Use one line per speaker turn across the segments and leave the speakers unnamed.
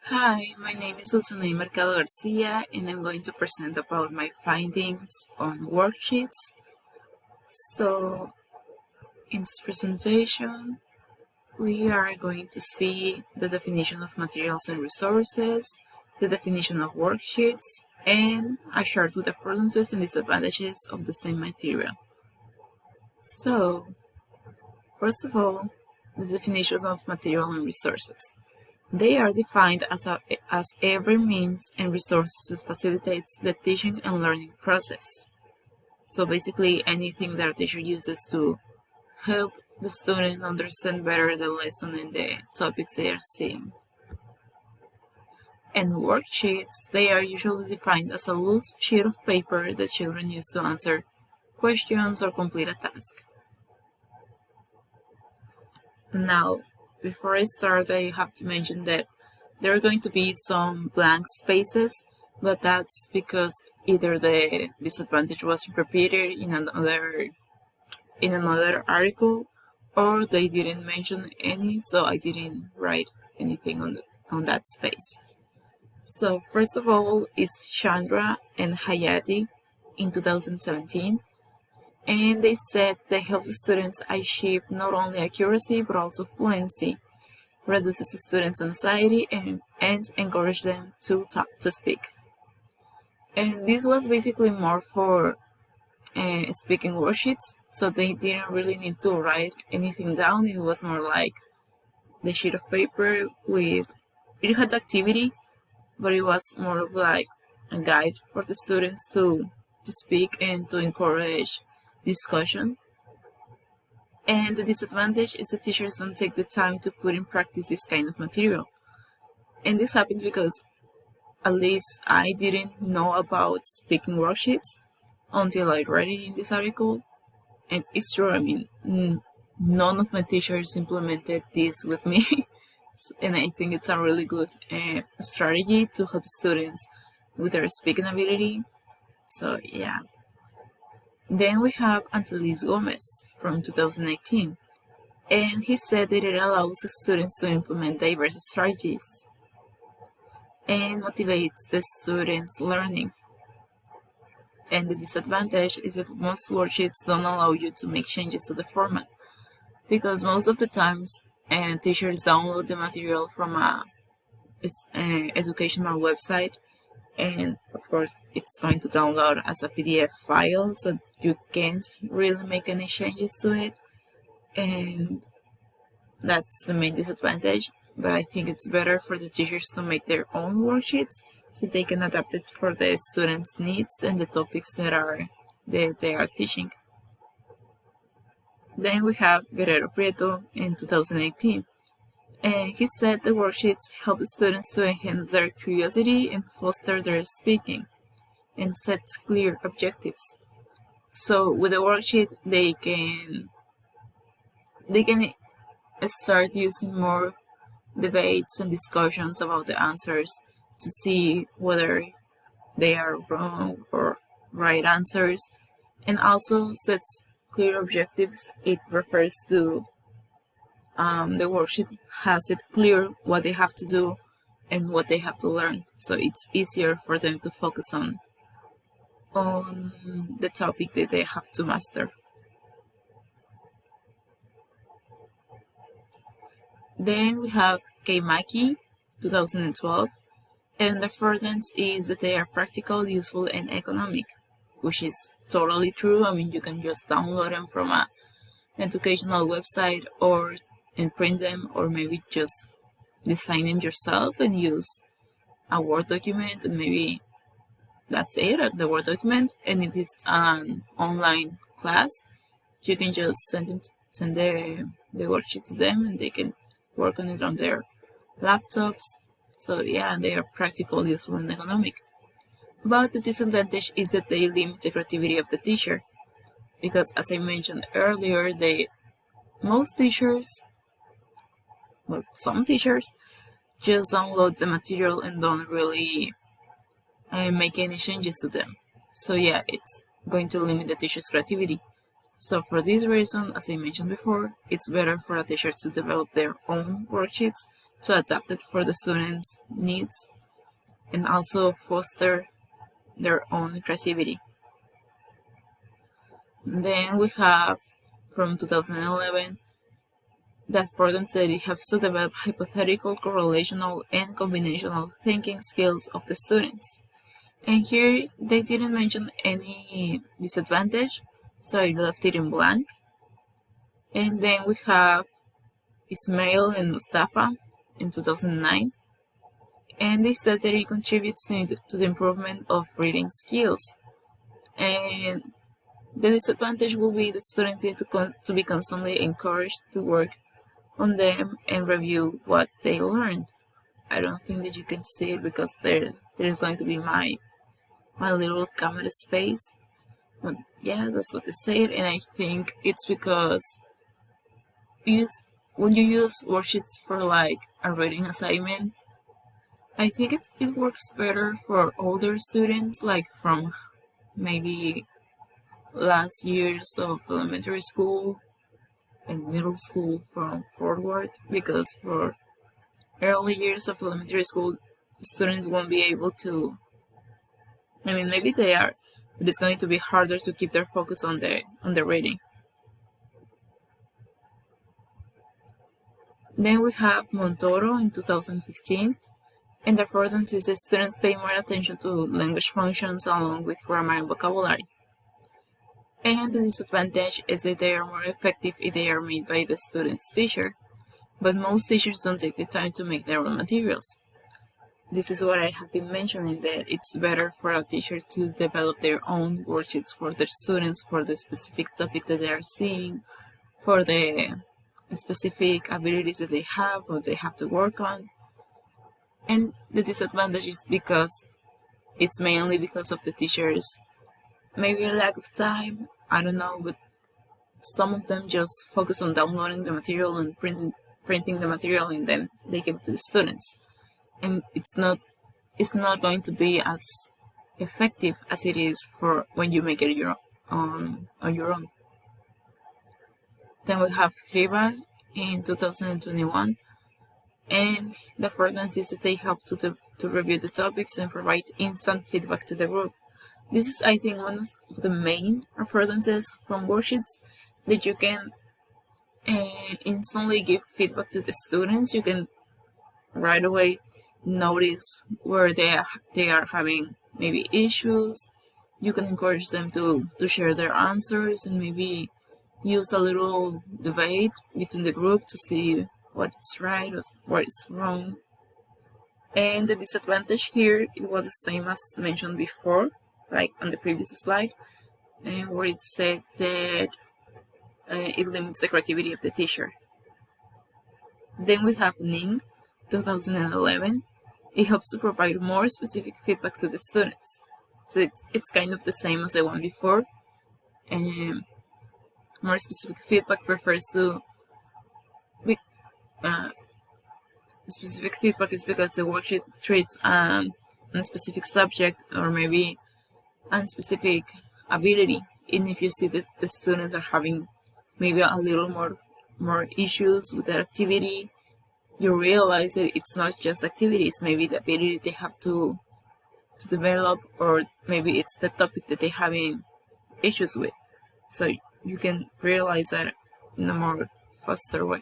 Hi, my name is Dulcinea Mercado Garcia, and I'm going to present about my findings on worksheets. So, in this presentation, we are going to see the definition of materials and resources, the definition of worksheets, and a chart with the affordances and disadvantages of the same material. So, first of all, the definition of material and resources. They are defined as every means and resources that facilitates the teaching and learning process. So basically anything that a teacher uses to help the student understand better the lesson and the topics they are seeing. And worksheets, they are usually defined as a loose sheet of paper that children use to answer questions or complete a task. Now, before I start, I have to mention that there are going to be some blank spaces, but that's because either the disadvantage was repeated in another article, or they didn't mention any, so I didn't write anything on that space. So first of all is Chandra and Hayati in 2017, and they said they help the students achieve not only accuracy but also fluency, reduces the students' anxiety, and encourage them to speak. And this was basically more for speaking worksheets, so they didn't really need to write anything down. It was more like the sheet of paper with it had activity, but it was more of like a guide for the students to speak and to encourage discussion. And the disadvantage is that teachers don't take the time to put in practice this kind of material. And this happens because at least I didn't know about speaking worksheets until I read it in this article. And it's true, I mean, none of my teachers implemented this with me. And I think it's a really good strategy to help students with their speaking ability. So, yeah. Then we have Antelis Gomez from 2018. And he said that it allows students to implement diverse strategies and motivates the students' learning. And the disadvantage is that most worksheets don't allow you to make changes to the format, because most of the times teachers download the material from a educational website, and of course it's going to download as a PDF file, so you can't really make any changes to it, and that's the main disadvantage. But I think it's better for the teachers to make their own worksheets so they can adapt it for the students' needs and the topics that they are teaching. Then we have Guerrero Prieto in 2018. And he said the worksheets help students to enhance their curiosity and foster their speaking, and sets clear objectives. So with the worksheet, they can start using more debates and discussions about the answers to see whether they are wrong or right answers, and also sets clear objectives. It refers to the worksheet has it clear what they have to do and what they have to learn, so it's easier for them to focus on the topic that they have to master. Then we have Keimaki 2012, and the affordance is that they are practical, useful, and economic, which is totally true. I mean, you can just download them from an educational website and print them, or maybe just design them yourself and use a Word document, and maybe that's it, the Word document. And if it's an online class, you can just send the worksheet to them, and they can work on it on their laptops. So yeah, they are practical, useful, and economic. But the disadvantage is that they limit the creativity of the teacher, because as I mentioned earlier, most teachers, well, some teachers just download the material and don't really make any changes to them. So yeah, it's going to limit the teacher's creativity. So for this reason, as I mentioned before, it's better for a teacher to develop their own worksheets to adapt it for the students' needs and also foster their own creativity. Then we have from 2011 that affordances it helps to develop hypothetical, correlational, and combinational thinking skills of the students. And here they didn't mention any disadvantage, so I left it in blank. And then we have Ismail and Mustafa in 2009, and they said that it contributes to the improvement of reading skills. And the disadvantage will be the students need to be constantly encouraged to work on them and review what they learned. I don't think that you can see it because there's going to be my little camera space. But yeah, that's what they said, and I think it's because when you use worksheets for like a reading assignment, I think it works better for older students, like from maybe last years of elementary school and middle school from forward, because for early years of elementary school, students won't be able to. I mean, maybe they are, but it's going to be harder to keep their focus on the reading. Then we have Montoro in 2015, and the affordance is students pay more attention to language functions along with grammar and vocabulary. And the disadvantage is that they are more effective if they are made by the student's teacher, but most teachers don't take the time to make their own materials. This is what I have been mentioning, that it's better for a teacher to develop their own worksheets for their students for the specific topic that they are seeing, for the specific abilities that they have or they have to work on. And the disadvantage is because it's mainly because of the teachers, maybe a lack of time, I don't know, but some of them just focus on downloading the material and printing the material, and then they give it to the students. And it's not going to be as effective as it is for when you make it on your own. Then we have Hribar in 2021, and the affordance is that they help to review the topics and provide instant feedback to the group. This is, I think, one of the main affordances from worksheets, that you can instantly give feedback to the students. You can right away notice where they are having maybe issues. You can encourage them to share their answers and maybe use a little debate between the group to see what's right or what is wrong. And the disadvantage here, it was the same as mentioned before, like on the previous slide, where it said that it limits the creativity of the teacher. Then we have Ning 2011. It helps to provide more specific feedback to the students. So it's kind of the same as the one before. More specific feedback refers to specific feedback is because the worksheet treats a specific subject or maybe a specific ability. And if you see that the students are having maybe a little more issues with that activity, you realize that it's not just activities, maybe the ability they have to develop, or maybe it's the topic that they're having issues with. So you can realize that in a faster way.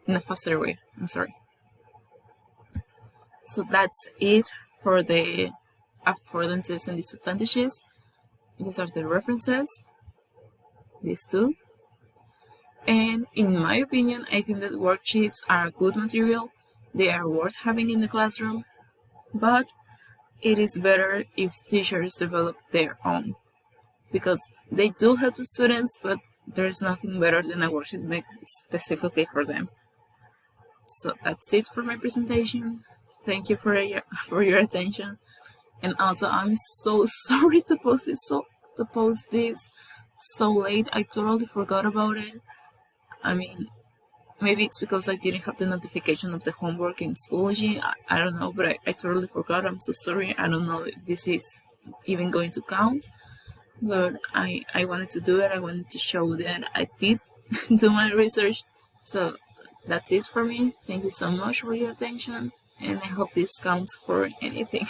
I'm sorry. So that's it for the affordances and disadvantages. These are the references, these two. And in my opinion, I think that worksheets are good material. They are worth having in the classroom, but it is better if teachers develop their own, because they do help the students, but there's nothing better than a worksheet made specifically for them. So that's it for my presentation. Thank you for your attention. And also, I'm so sorry to post this so late. I totally forgot about it. I mean, maybe it's because I didn't have the notification of the homework in Schoology. I don't know, but I totally forgot. I'm so sorry. I don't know if this is even going to count, but I wanted to do it. I wanted to show that I did do my research. So That's it for me. Thank you so much for your attention, and I hope this counts for anything.